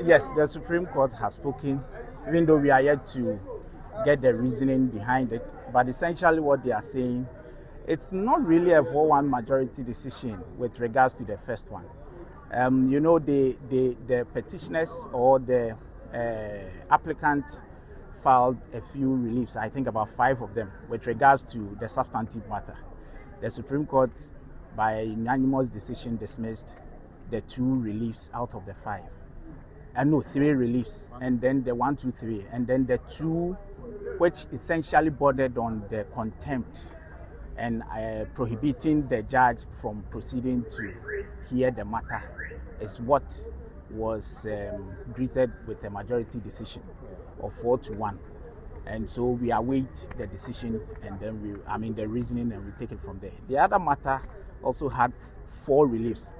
Yes, the Supreme Court has spoken, even though we are yet to get the reasoning behind it. But essentially what they are saying, it's not really a 4-1 majority decision with regards to the first one. The petitioners or the applicant filed a few reliefs, I think about 5 of them, with regards to the substantive matter. The Supreme Court, by unanimous decision, dismissed the 2 reliefs out of the 5. 3 reliefs, and then the 1, 2, 3, and then the 2 which essentially bordered on the contempt and prohibiting the judge from proceeding to hear the matter is what was greeted with a majority decision of 4-1. And so we await the decision, and then the reasoning, and we take it from there. The other matter also had 4 reliefs,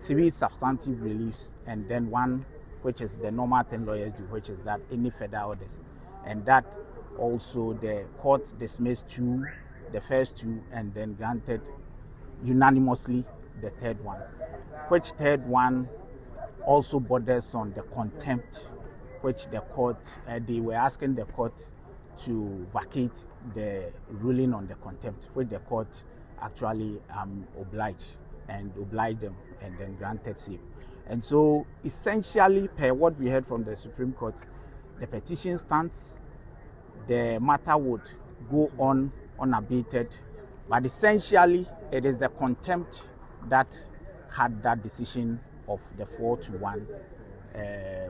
3 substantive reliefs, and then 1 which is the normal thing lawyers do, which is that any further orders. And that also the court dismissed 2, the first 2, and then granted unanimously the 3rd one, which 3rd one also borders on the contempt, which the court, they were asking the court to vacate the ruling on the contempt, which the court actually obliged them and then granted same. And so essentially, per what we heard from the Supreme Court, the petition stands, the matter would go on unabated, but essentially it is the contempt that had that decision of the 4-1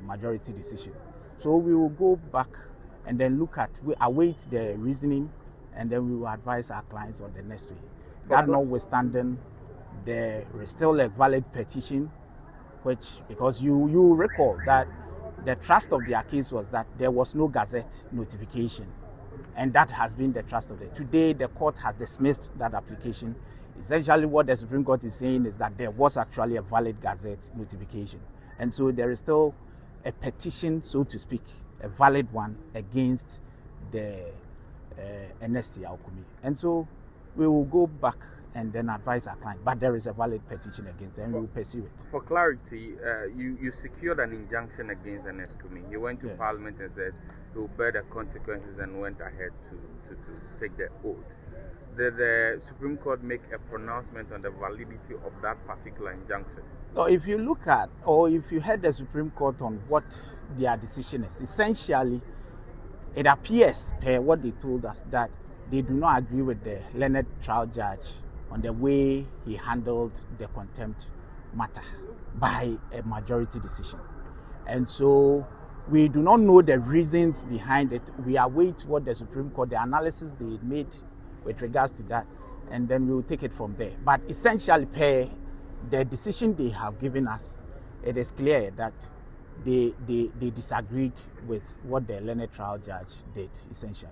majority decision. So we will go back and then we await the reasoning, and then we will advise our clients on the next way. That notwithstanding, there is still a valid petition, because you recall that the thrust of their case was that there was no Gazette notification, and that has been the thrust of it. Today, the court has dismissed that application. Essentially, what the Supreme Court is saying is that there was actually a valid Gazette notification, and so there is still a petition, so to speak, a valid one against the NST Alkumi. And so we will go back and then advise our client, but there is a valid petition against them, we will pursue it. For clarity, you secured an injunction against NSCUMI. You went to Parliament and said you will bear the consequences, and went ahead to take the oath. Did the Supreme Court make a pronouncement on the validity of that particular injunction? So if you look at, or if you heard the Supreme Court on what their decision is, essentially it appears, per what they told us, that they do not agree with the learned trial judge on the way he handled the contempt matter by a majority decision. And so we do not know the reasons behind it. We await what the Supreme Court, the analysis they made with regards to that, and then we will take it from there. But essentially, per the decision they have given us, it is clear that they disagreed with what the learned trial judge did, essentially.